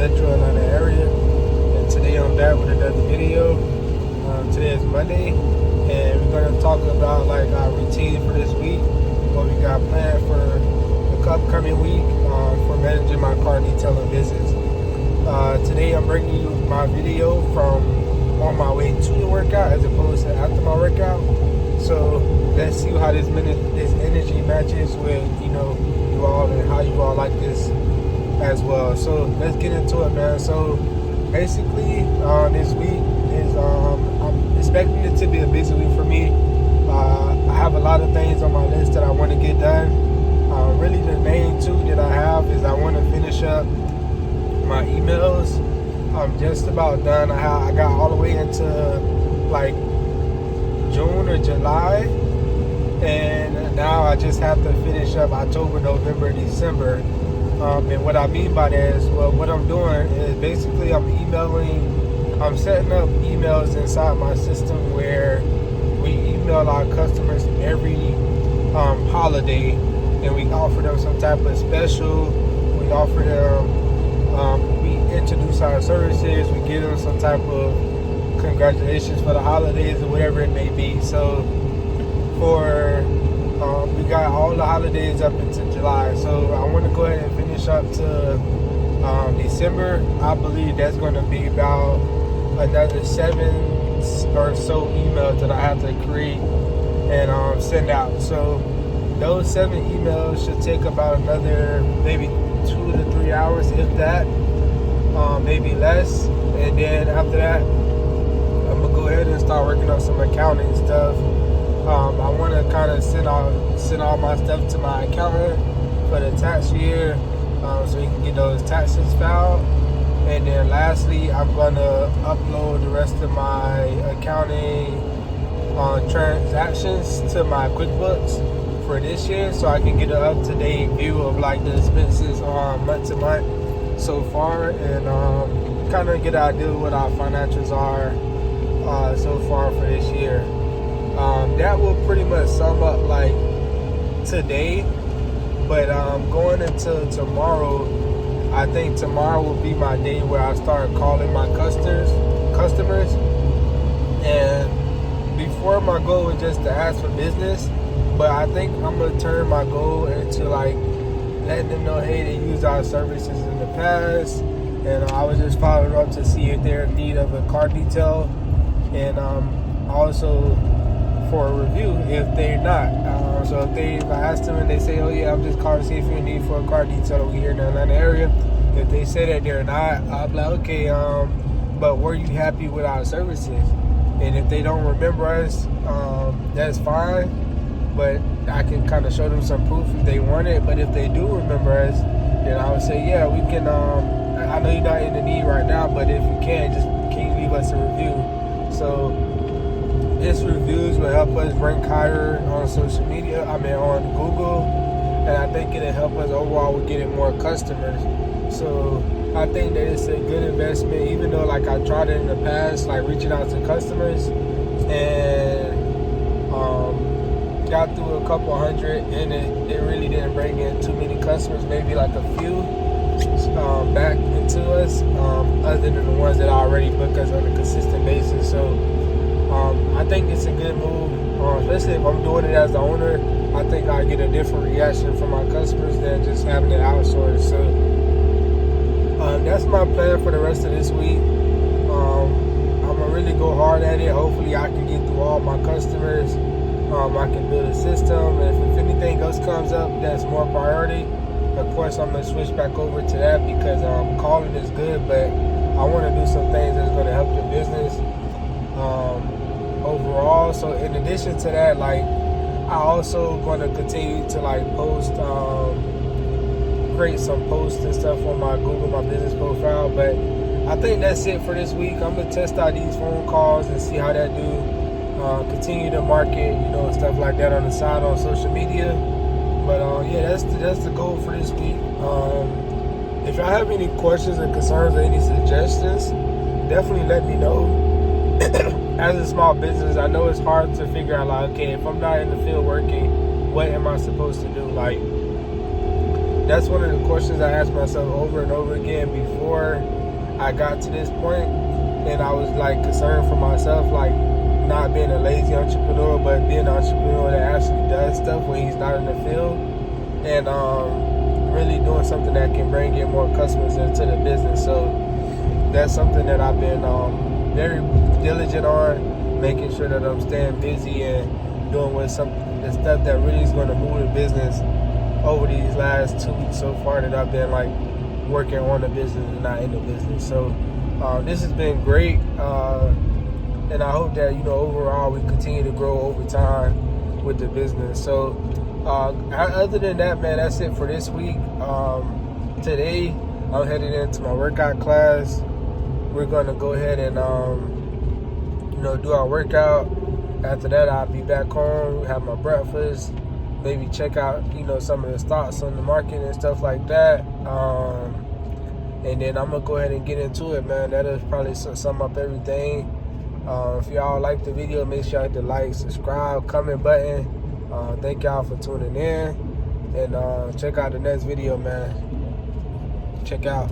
metro Atlanta area. And today I'm back with another video. Today is Monday, and we're going to talk about like our routine for this week, what we got planned for the upcoming week for managing my car detailing business. Today I'm bringing you my video from on my way to the workout as opposed to after my workout. So let's see how this energy matches with you all and how you all like this as well. So let's get into it, man. So basically this week is I'm expecting it to be a busy week for me. I have a lot of things on my list that I want to get done. Really the main two that I have is I want to finish up my emails. I'm just about done. I got all the way into like June or July, and now I just have to finish up October, November, December. And what I mean by that is, well, what I'm doing is basically I'm setting up emails inside my system where we email our customers every holiday, and we offer them some type of special. We offer them, we introduce our services, we give them some type of congratulations for the holidays or whatever it may be. So we got all the holidays up into July, so I want to go ahead and finish up to December. I believe that's going to be about another 7 or so emails that I have to create and send out. So those 7 emails should take about another maybe 2 to 3 hours, if that, maybe less. And then after that, I'm gonna go ahead and start working on some accounting stuff. I want to kind of send all my stuff to my accountant for the tax year, so he can get those taxes filed. And then lastly, I'm gonna upload the rest of my accounting transactions to my QuickBooks for this year, so I can get an up-to-date view of like the expenses month to month so far, and kind of get an idea of what our financials are so far for this year. That will pretty much sum up like today, but going into tomorrow, I think tomorrow will be my day where I start calling my customers. And before, my goal was just to ask for business, but I think I'm gonna turn my goal into like letting them know, hey, they used our services in the past, and I was just following up to see if they're in need of a car detail, and also for a review if they're not. So if I ask them and they say, oh yeah, I'm just calling to see if you're in need for a car detail over here in the Atlanta area, if they say that they're not, I'll be like, okay, but were you happy with our services? And if they don't remember us, that's fine, but I can kind of show them some proof if they want it. But if they do remember us, then I would say, yeah, we can, I know you're not in the need right now, but if you can you leave us a review? So this reviews will help us rank higher on social media, on Google, and I think it'll help us overall with getting more customers. So I think that it's a good investment, even though like I tried it in the past, like reaching out to customers, and got through a couple hundred, and it really didn't bring in too many customers, maybe like a few back into us, other than the ones that already book us on a consistent basis. So I think it's a good move, especially if I'm doing it as the owner. I think I get a different reaction from my customers than just having it outsourced. So that's my plan for the rest of this week. I'm gonna really go hard at it. Hopefully I can get through all my customers. I can build a system, and if anything else comes up that's more priority, of course I'm gonna switch back over to that, because calling is good, but I want to do some things that's going to help the business overall. So in addition to that, like, I also going to continue to like post, create some posts and stuff on my Google, my business profile. But I think that's it for this week. I'm gonna test out these phone calls and see how that do. Continue to market, stuff like that on the side on social media. But yeah, that's the goal for this week. If y'all have any questions or concerns or any suggestions, definitely let me know. As a small business, I know it's hard to figure out, like, okay, if I'm not in the field working, what am I supposed to do? Like, that's one of the questions I asked myself over and over again before I got to this point. And I was like concerned for myself, like not being a lazy entrepreneur, but being an entrepreneur that actually does stuff when he's not in the field, and really doing something that can bring in more customers into the business. So that's something that I've been very diligent on, making sure that I'm staying busy and doing the stuff that really is going to move the business over these last 2 weeks so far that I've been like working on the business and not in the business. So this has been great, and I hope that overall we continue to grow over time with the business. So other than that, man, that's it for this week. Today I'm headed into my workout class. We're gonna go ahead and do our workout. After that, I'll be back home, have my breakfast, maybe check out some of the stocks on the market and stuff like that. And then I'm gonna go ahead and get into it, man. That'll probably sum up everything. If y'all like the video, make sure you hit the like, subscribe, comment button. Thank y'all for tuning in, and check out the next video, man. Check out.